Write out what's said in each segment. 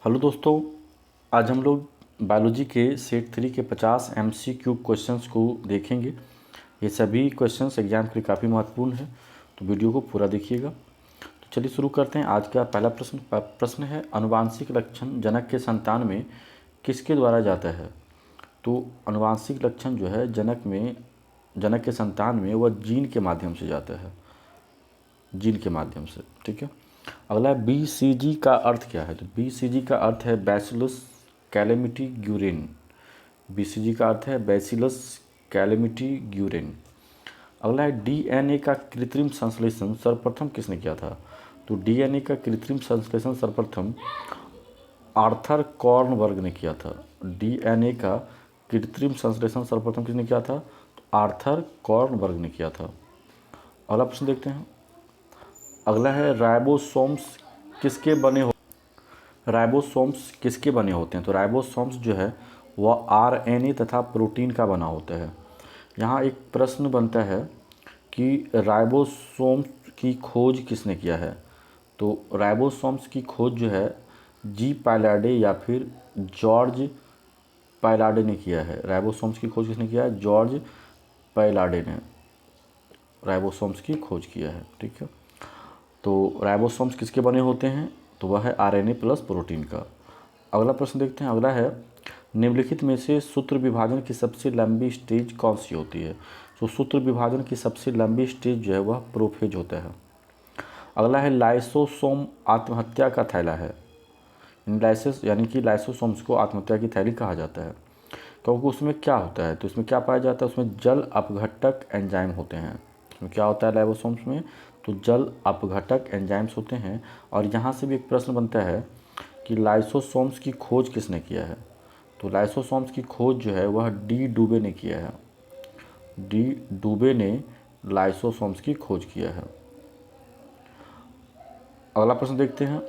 Hello दोस्तों, आज हम लोग बायोलॉजी के सेट 3 के 50 MCQ क्वेश्चंस को देखेंगे। ये सभी क्वेश्चंस एग्जाम के लिए काफ़ी महत्वपूर्ण है, तो वीडियो को पूरा देखिएगा। तो चलिए शुरू करते हैं। आज का पहला प्रश्न है, आनुवांशिक लक्षण जनक के संतान में किसके द्वारा जाता है? तो आनुवांशिक लक्षण जो है जनक के संतान में वह जीन के माध्यम से जाता है, जीन के माध्यम से। ठीक है। अगला है, BCG का अर्थ क्या है? तो BCG का अर्थ है बैसिलस कैलेमिटी ग्यूरेन। BCG का अर्थ है बैसिलस कैलेमिटी ग्यूरेन। अगला है, DNA का कृत्रिम संश्लेषण सर्वप्रथम किसने किया था? तो DNA का कृत्रिम संश्लेषण सर्वप्रथम आर्थर कॉर्नबर्ग ने किया था। DNA का कृत्रिम संश्लेषण सर्वप्रथम किसने किया था? तो आर्थर कॉर्नबर्ग ने किया था। अगला प्रश्न देखते हैं। अगला है, राइबोसोम्स किसके बने होते हैं? तो राइबोसोम्स जो है वह RNA तथा प्रोटीन का बना होता है। यहाँ एक प्रश्न बनता है कि राइबोसोम्स की खोज किसने किया है? तो राइबोसोम्स की खोज जो है G. पायलाडे या फिर जॉर्ज पायलाडे ने किया है। राइबोसोम्स की खोज किसने किया है? जॉर्ज पायलाडे ने राइबोसोम्स की खोज किया है। ठीक है। तो राइबोसोम्स किसके बने होते हैं? तो वह है RNA प्लस प्रोटीन का। अगला प्रश्न देखते हैं। अगला है, निम्नलिखित में से सूत्र विभाजन की सबसे लंबी स्टेज कौन सी होती है? तो सूत्र विभाजन की सबसे लंबी स्टेज जो है वह प्रोफेज होता है। अगला है, लाइसोसोम आत्महत्या का थैला है। यानी कि लाइसोसोम्स को आत्महत्या की थैली कहा जाता है, क्योंकि उसमें क्या होता है? तो इसमें क्या पाया जाता है? उसमें जल अपघटक एंजाइम होते हैं। उसमें क्या होता है लाइसोसोम्स में? तो जल अपघटक एंजाइम्स होते हैं। और यहाँ से भी एक प्रश्न बनता है कि लाइसोसोम्स की खोज किसने किया है? तो लाइसोसोम्स की खोज जो है वह D. डुबे ने किया है। D. डुबे ने लाइसोसोम्स की खोज किया है। अगला प्रश्न देखते हैं।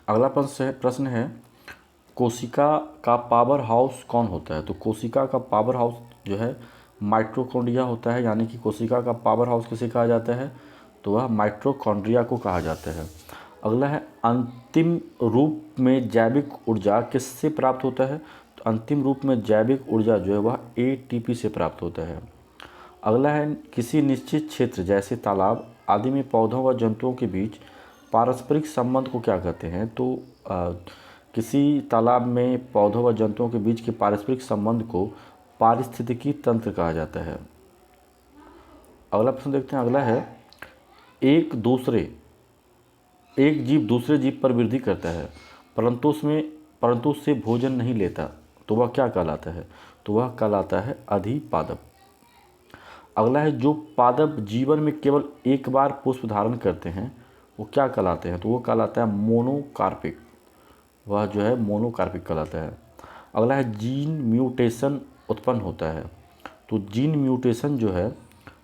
अगला प्रश्न है, कोशिका का पावर हाउस कौन होता है? तो कोशिका का पावर हाउस जो है माइटोकॉन्ड्रिया होता है। यानी कि कोशिका का पावर हाउस किसे कहा जाता है? तो वह माइटोकॉन्ड्रिया को कहा जाता है। अगला है, अंतिम रूप में जैविक ऊर्जा किससे प्राप्त होता है? तो अंतिम रूप में जैविक ऊर्जा जो है वह ATP से प्राप्त होता है। अगला है, किसी निश्चित क्षेत्र जैसे तालाब आदि में पौधों व जंतुओं के बीच पारस्परिक संबंध को क्या कहते हैं? तो किसी तालाब में पौधों व जंतुओं के बीच के पारस्परिक संबंध को पारिस्थितिकी तंत्र कहा जाता है। अगला प्रश्न देखते हैं। अगला है, एक जीव दूसरे जीव पर वृद्धि करता है परंतु उससे भोजन नहीं लेता, तो वह क्या कहलाता है? तो वह कहलाता है अधिपादप। अगला है, जो पादप जीवन में केवल एक बार पुष्प धारण करते हैं वो क्या कहलाते हैं? तो वो कहलाता है मोनोकार्पिक। वह जो है मोनोकार्पिक कहलाता है। अगला है, जीन म्यूटेशन उत्पन्न होता है। तो जीन म्यूटेशन जो है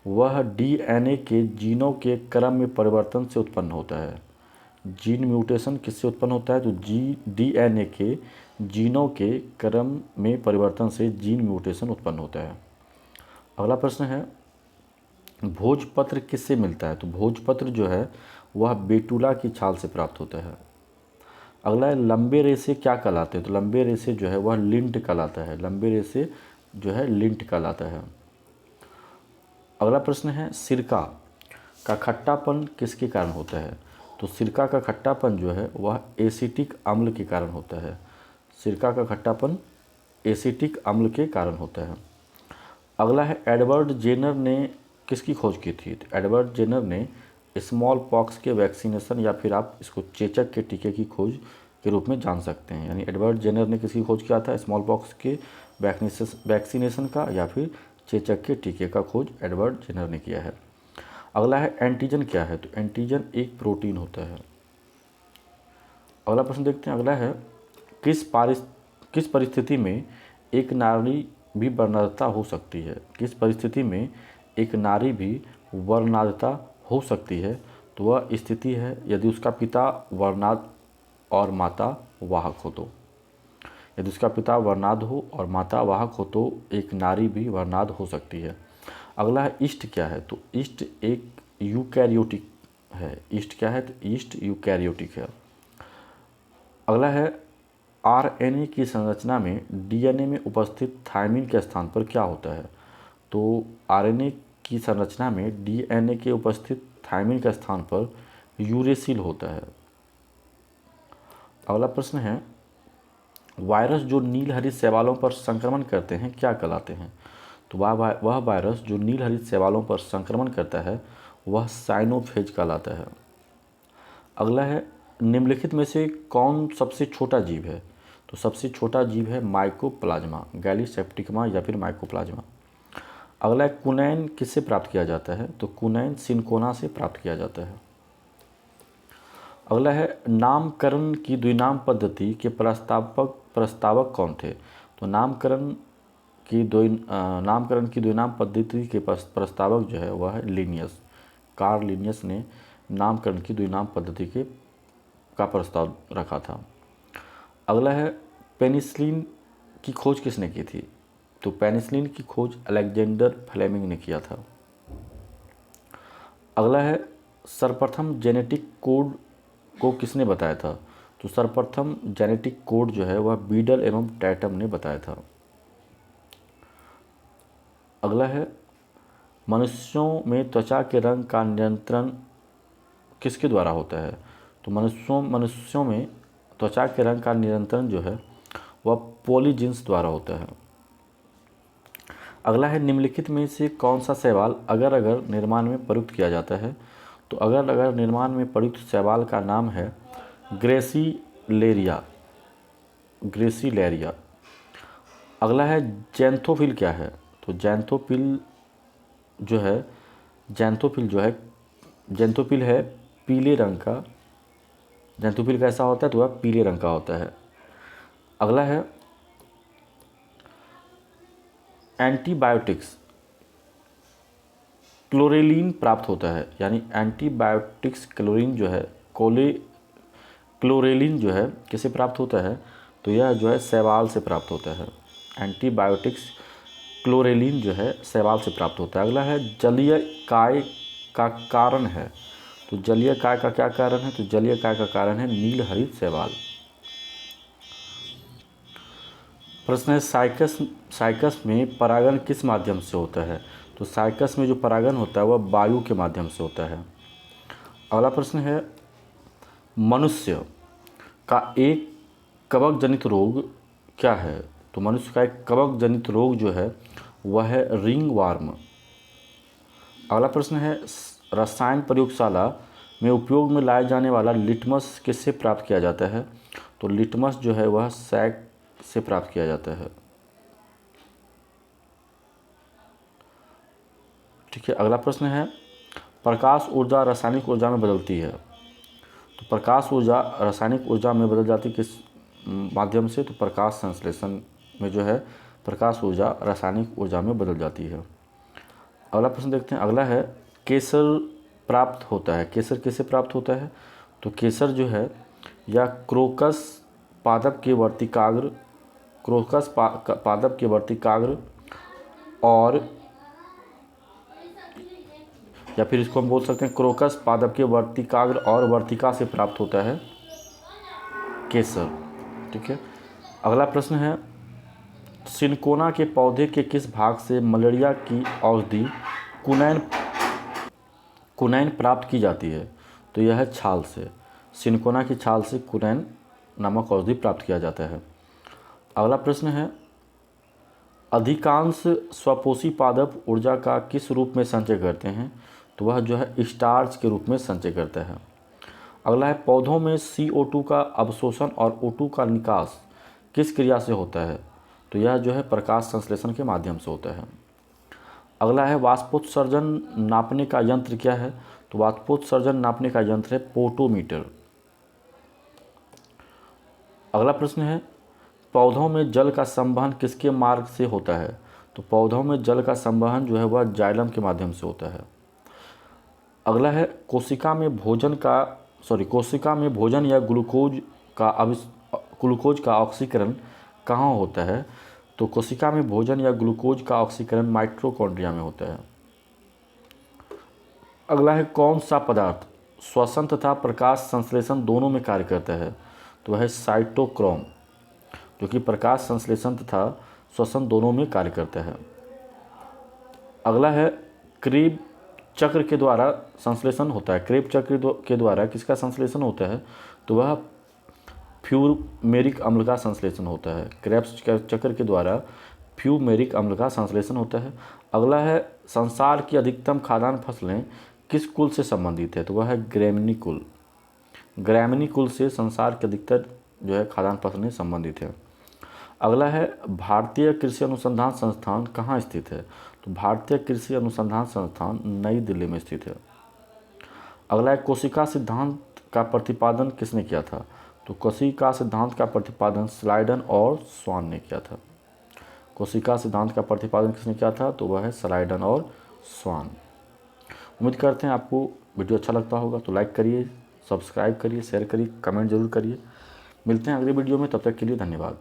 वह DNA के जीनों के क्रम में परिवर्तन से उत्पन्न होता है। जीन म्यूटेशन किससे उत्पन्न होता है? तो DNA के जीनों के क्रम में परिवर्तन से जीन म्यूटेशन उत्पन्न होता है। अगला प्रश्न है, भोजपत्र किससे मिलता है? तो भोजपत्र जो है वह बेटुला की छाल से प्राप्त होता है। अगला है, लंबे रेशे क्या कहलाते हैं? तो लंबे रेशे जो है वह लिंट कहलाता है। लंबे रेशे जो है लिंट कहलाता है। अगला प्रश्न है, सिरका का खट्टापन किसके कारण होता है? तो सिरका का खट्टापन जो है वह एसिटिक अम्ल के कारण होता है। सिरका का खट्टापन एसिटिक अम्ल के कारण होता है। अगला है, एडवर्ड जेनर ने किसकी खोज की थी? तो एडवर्ड जेनर ने स्मॉल पॉक्स के वैक्सीनेशन या फिर आप इसको चेचक के टीके की खोज के रूप में जान सकते हैं। यानी एडवर्ड जेनर ने किसकी खोज किया था? स्मॉल पॉक्स के वैक्सीनेशन का या फिर चेचक के टीके का खोज एडवर्ड जेनर ने किया है। अगला है, एंटीजन क्या है? तो एंटीजन एक प्रोटीन होता है। अगला प्रश्न देखते हैं। अगला है, किस परिस्थिति में एक नारी भी वर्णांधता हो सकती है? किस परिस्थिति में एक नारी भी वर्णांधता हो सकती है? तो वह स्थिति है यदि उसका पिता वर्णांध और माता वाहक हो तो। यदि उसका पिता वर्णांध हो और माता वाहक हो तो एक नारी भी वर्णांध हो सकती है। अगला है, ईस्ट क्या है? तो ईस्ट एक यूकैरियोटिक है। ईस्ट क्या है? तो ईस्ट यूकैरियोटिक है। अगला है आरएनए की संरचना में डीएनए में उपस्थित थायमिन के स्थान पर क्या होता है? तो आरएनए की संरचना में डीएनए के उपस्थित थायमिन के स्थान पर यूरेसिल होता है। अगला प्रश्न है वायरस जो नील हरित शैवालों पर संक्रमण करते हैं क्या कहलाते हैं? तो वह वायरस जो नील हरित शैवालों पर संक्रमण करता है वह साइनोफेज कहलाता है। अगला है निम्नलिखित में से कौन सबसे छोटा जीव है? तो सबसे छोटा जीव है माइकोप्लाज्मा, गैलीसेप्टिकमा या फिर माइकोप्लाज्मा। अगला है कुनैन किससे प्राप्त किया जाता है? तो कुनैन सिनकोना से प्राप्त किया जाता है। अगला है नामकरण की द्विनाम पद्धति के प्रस्तावक कौन थे? तो नामकरण की द्विनाम पद्धति के प्रस्तावक जो है वह है लिनियस। कार्ल लिनियस ने नामकरण की द्विनाम पद्धति का प्रस्ताव रखा था। अगला है पेनिसिलिन की खोज किसने की थी? तो पेनिसिलिन की खोज अलेक्जेंडर फ्लेमिंग ने किया था। अगला है सर्वप्रथम जेनेटिक कोड को किसने बताया था? तो सर्वप्रथम जेनेटिक कोड जो है वह बीडल एवं टैटम ने बताया था। अगला है मनुष्यों में त्वचा के रंग का नियंत्रण किसके द्वारा होता है? तो मनुष्यों में त्वचा के रंग का नियंत्रण जो है वह पॉलीजीन्स द्वारा होता है। अगला है निम्नलिखित में से कौन सा शैवाल अगर अगर निर्माण में प्रयुक्त किया जाता है? तो अगर अगर निर्माण में प्रयुक्त शैवाल का नाम है ग्रेसिलेरिया। अगला है जैंथोफिल क्या है? तो जैंथोफिल है पीले रंग का। जैंथोफिल कैसा होता है? तो वह पीले रंग का होता है। अगला है एंटीबायोटिक्स क्लोरेलिन प्राप्त होता है, यानी एंटीबायोटिक्स क्लोरेलिन जो है किसे प्राप्त होता है? तो यह जो है शैवाल से प्राप्त होता है। एंटीबायोटिक्स क्लोरेलिन जो है शैवाल से प्राप्त होता है। अगला है जलीय काय का कारण है। तो जलीय काय का क्या कारण है? तो जलीय काय का कारण है नील हरित शैवाल। प्रश्न है साइकस में परागण किस माध्यम से होता है? तो साइकस में जो परागण होता है वह वायु के माध्यम से होता है। अगला प्रश्न है मनुष्य का एक कवक जनित रोग क्या है? तो मनुष्य का एक कवक जनित रोग जो है वह है रिंग वार्म। अगला प्रश्न है रसायन प्रयोगशाला में उपयोग में लाए जाने वाला लिटमस किससे प्राप्त किया जाता है? तो लिटमस जो है वह सैक से प्राप्त किया जाता है। ठीक है। अगला प्रश्न है प्रकाश ऊर्जा रासायनिक ऊर्जा में बदलती है। तो प्रकाश ऊर्जा रासायनिक ऊर्जा में बदल जाती किस माध्यम से? तो प्रकाश संश्लेषण में जो है प्रकाश ऊर्जा रासायनिक ऊर्जा में बदल जाती है। अगला प्रश्न देखते हैं। अगला है केसर प्राप्त होता है। केसर कैसे प्राप्त होता है? तो केसर जो है या क्रोकस पादप के वर्तिकाग्र और या फिर इसको हम बोल सकते हैं क्रोकस पादप के वर्तिकाग्र और वर्तिका से प्राप्त होता है केसर। ठीक है। अगला प्रश्न है सिनकोना के पौधे के किस भाग से मलेरिया की औषधि कुनैन प्राप्त की जाती है? तो यह है छाल से। सिनकोना की छाल से कुनैन नामक औषधि प्राप्त किया जाता है। अगला प्रश्न है अधिकांश स्वपोषी पादप ऊर्जा का किस रूप में संचय करते हैं? तो वह जो है स्टार्च के रूप में संचय करता है। अगला है पौधों में CO2 का अवशोषण और O2 का निकास किस क्रिया से होता है? तो यह जो है प्रकाश संश्लेषण के माध्यम से होता है। अगला है वाष्पोत्सर्जन नापने का यंत्र क्या है? तो वाष्पोत्सर्जन नापने का यंत्र है पोटोमीटर। अगला प्रश्न है पौधों में जल का संवहन किसके मार्ग से होता है? तो पौधों में जल का संवहन जो है वह जाइलम के माध्यम से होता है। अगला है कोशिका में भोजन या ग्लूकोज का ऑक्सीकरण कहाँ होता है? तो कोशिका में भोजन या ग्लूकोज का ऑक्सीकरण माइटोकॉन्ड्रिया में होता है। अगला है कौन सा पदार्थ श्वसन तथा प्रकाश संश्लेषण दोनों में कार्य करता है, तो वह है साइटोक्रोम, जो कि प्रकाश संश्लेषण तथा श्वसन दोनों में कार्य करता है। अगला है क्रीब चक्र के द्वारा संश्लेषण होता है। क्रीब चक्र के द्वारा किसका संश्लेषण होता है, तो वह फ्यूमेरिक अम्ल का संश्लेषण होता है। क्रेब्स चक्र के द्वारा फ्यूमेरिक अम्ल का संश्लेषण होता है। अगला है संसार की अधिकतम खाद्यान्न फसलें किस कुल से संबंधित है, तो वह है ग्रैमिनी कुल। ग्रैमिनी कुल से संसार के अधिकतर जो है खाद्यान्न फसलें संबंधित है। अगला है भारतीय कृषि अनुसंधान संस्थान कहाँ स्थित है, तो भारतीय कृषि अनुसंधान संस्थान नई दिल्ली में स्थित है। अगला है कोशिका सिद्धांत का प्रतिपादन किसने किया था, तो कोशिका सिद्धांत का प्रतिपादन स्लाइडन और स्वान ने किया था। कोशिका सिद्धांत का प्रतिपादन किसने किया था, तो वह है स्लाइडन और स्वान। उम्मीद करते हैं आपको वीडियो अच्छा लगता होगा, तो लाइक करिए, सब्सक्राइब करिए, शेयर करिए, कमेंट जरूर करिए। मिलते हैं अगले वीडियो में, तब तक के लिए धन्यवाद।